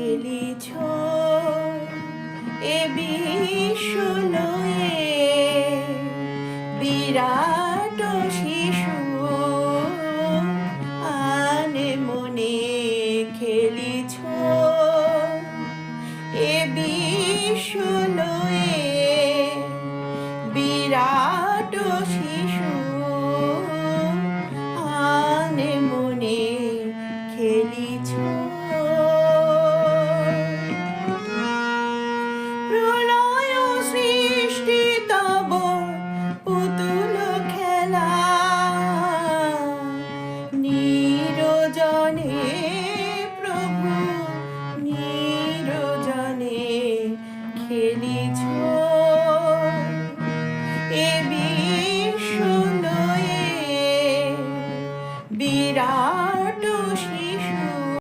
খেলিছ এ বিশ্ব লয়ে বিরাট শিশু আনে মনে খেলিছ এ বিশ্ব লয়ে বিরাট শিশু আনে মনে খেলিছ।